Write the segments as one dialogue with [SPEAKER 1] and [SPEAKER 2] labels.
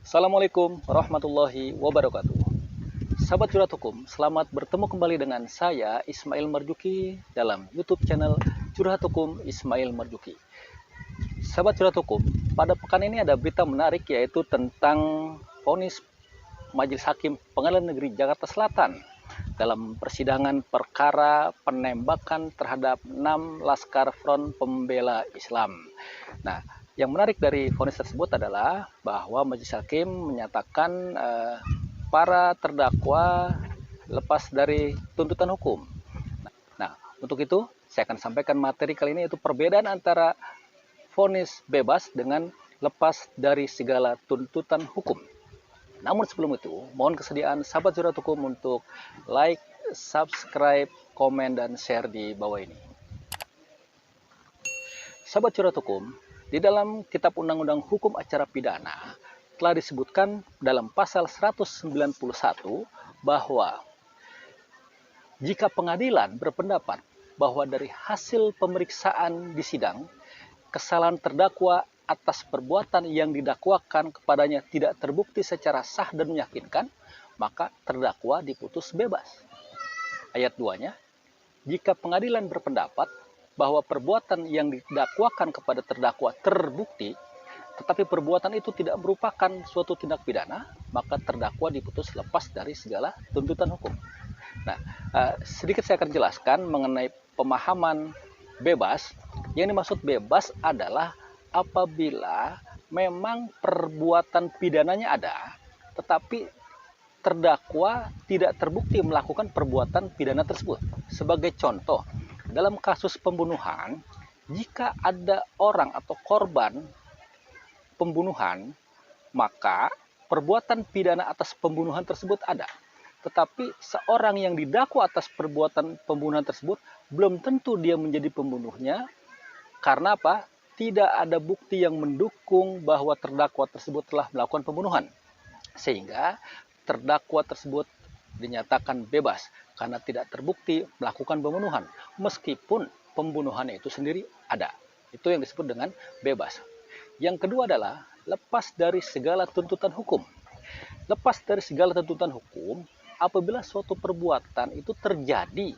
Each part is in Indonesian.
[SPEAKER 1] Assalamualaikum warahmatullahi wabarakatuh. Sahabat curhat hukum, selamat bertemu kembali dengan saya Ismail Marjuki dalam YouTube channel Curhat Hukum Ismail Marjuki. Sahabat curhat hukum, pada pekan ini ada berita menarik yaitu tentang vonis Majelis Hakim Pengadilan Negeri Jakarta Selatan dalam persidangan perkara penembakan terhadap 6 Laskar Front Pembela Islam. Nah, yang menarik dari vonis tersebut adalah bahwa Majelis Hakim menyatakan para terdakwa lepas dari tuntutan hukum. Nah, untuk itu saya akan sampaikan materi kali ini, yaitu perbedaan antara vonis bebas dengan lepas dari segala tuntutan hukum. Namun sebelum itu, mohon kesediaan sahabat curhat hukum untuk like, subscribe, komen, dan share di bawah ini. Sahabat curhat hukum, di dalam Kitab Undang-Undang Hukum Acara Pidana telah disebutkan dalam pasal 191 bahwa jika pengadilan berpendapat bahwa dari hasil pemeriksaan di sidang, kesalahan terdakwa atas perbuatan yang didakwakan kepadanya tidak terbukti secara sah dan meyakinkan, maka terdakwa diputus bebas. Ayat 2-nya, jika pengadilan berpendapat bahwa perbuatan yang didakwakan kepada terdakwa terbukti, tetapi perbuatan itu tidak merupakan suatu tindak pidana, maka terdakwa diputus lepas dari segala tuntutan hukum. Nah, sedikit saya akan jelaskan mengenai pemahaman bebas. Yang dimaksud bebas adalah apabila memang perbuatan pidananya ada, tetapi terdakwa tidak terbukti melakukan perbuatan pidana tersebut. Sebagai contoh, dalam kasus pembunuhan, jika ada orang atau korban pembunuhan, maka perbuatan pidana atas pembunuhan tersebut ada. Tetapi seorang yang didakwa atas perbuatan pembunuhan tersebut belum tentu dia menjadi pembunuhnya. Karena apa? Tidak ada bukti yang mendukung bahwa terdakwa tersebut telah melakukan pembunuhan. Sehingga terdakwa tersebut dinyatakan bebas karena tidak terbukti melakukan pembunuhan, meskipun pembunuhannya itu sendiri ada. Itu yang disebut dengan bebas. Yang kedua adalah lepas dari segala tuntutan hukum. Lepas dari segala tuntutan hukum apabila suatu perbuatan itu terjadi,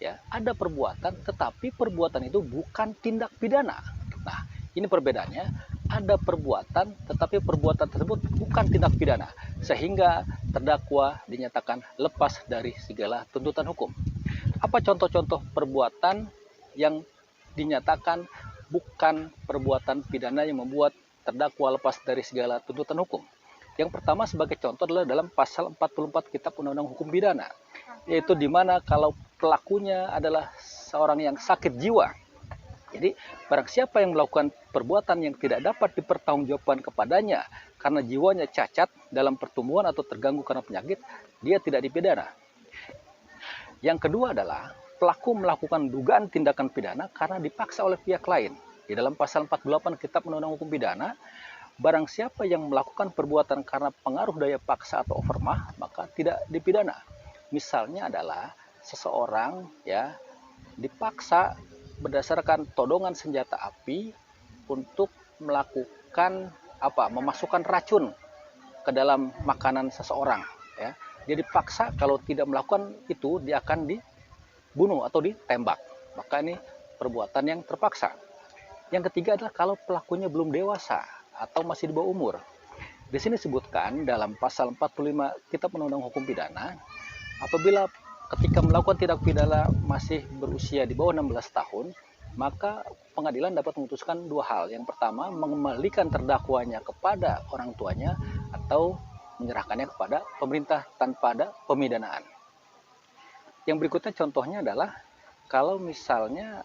[SPEAKER 1] ya, ada perbuatan tetapi perbuatan itu bukan tindak pidana. Nah, ini perbedaannya. Ada perbuatan tetapi perbuatan tersebut bukan tindak pidana, sehingga terdakwa dinyatakan lepas dari segala tuntutan hukum. Apa contoh-contoh perbuatan yang dinyatakan bukan perbuatan pidana yang membuat terdakwa lepas dari segala tuntutan hukum? Yang pertama sebagai contoh adalah dalam pasal 44 Kitab Undang-Undang Hukum Pidana, yaitu di mana kalau pelakunya adalah seorang yang sakit jiwa. Jadi, barang siapa yang melakukan perbuatan yang tidak dapat dipertanggungjawabkan kepadanya karena jiwanya cacat dalam pertumbuhan atau terganggu karena penyakit, dia tidak dipidana. Yang kedua adalah pelaku melakukan dugaan tindakan pidana karena dipaksa oleh pihak lain. Di dalam pasal 48 Kitab Undang-Undang Hukum Pidana, barang siapa yang melakukan perbuatan karena pengaruh daya paksa atau overmah, maka tidak dipidana. Misalnya adalah seseorang ya dipaksa berdasarkan todongan senjata api untuk melakukan memasukkan racun ke dalam makanan seseorang, ya. Dia dipaksa, kalau tidak melakukan itu dia akan dibunuh atau ditembak. Maka ini perbuatan yang terpaksa. Yang ketiga adalah kalau pelakunya belum dewasa atau masih di bawah umur. Di sini disebutkan dalam pasal 45 Kitab Undang-Undang Hukum Pidana, apabila ketika melakukan tindak pidana masih berusia di bawah 16 tahun, maka pengadilan dapat memutuskan dua hal. Yang pertama, mengembalikan terdakwanya kepada orang tuanya atau menyerahkannya kepada pemerintah tanpa ada pemidanaan. Yang berikutnya contohnya adalah kalau misalnya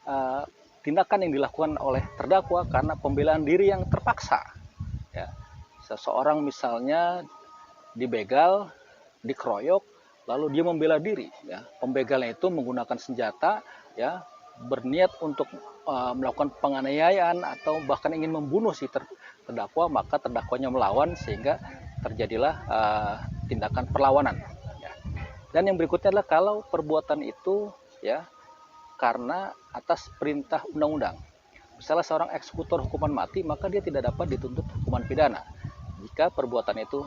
[SPEAKER 1] tindakan yang dilakukan oleh terdakwa karena pembelaan diri yang terpaksa. Ya, seseorang misalnya dibegal, dikeroyok, lalu dia membela diri, ya. Pembegalnya itu menggunakan senjata, ya, berniat untuk melakukan penganiayaan atau bahkan ingin membunuh si terdakwa, maka terdakwanya melawan sehingga terjadilah tindakan perlawanan. Ya. Dan yang berikutnya adalah kalau perbuatan itu, ya, karena atas perintah undang-undang. Misalnya seorang eksekutor hukuman mati, maka dia tidak dapat dituntut hukuman pidana. jika perbuatan itu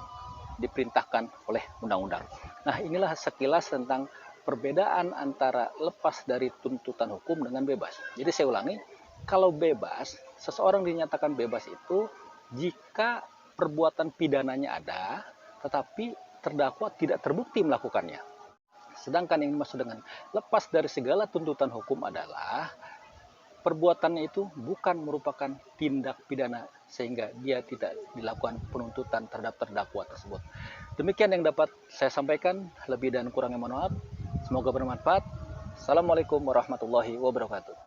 [SPEAKER 1] diperintahkan oleh undang-undang. Nah, inilah sekilas tentang perbedaan antara lepas dari tuntutan hukum dengan bebas. Jadi saya ulangi, kalau bebas, seseorang dinyatakan bebas itu jika perbuatan pidananya ada, tetapi terdakwa tidak terbukti melakukannya. Sedangkan yang dimaksud dengan lepas dari segala tuntutan hukum adalah perbuatannya itu bukan merupakan tindak pidana sehingga dia tidak dilakukan penuntutan terhadap terdakwa tersebut. Demikian yang dapat saya sampaikan, lebih dan kurangnya mohon maaf. Semoga bermanfaat. Assalamualaikum warahmatullahi wabarakatuh.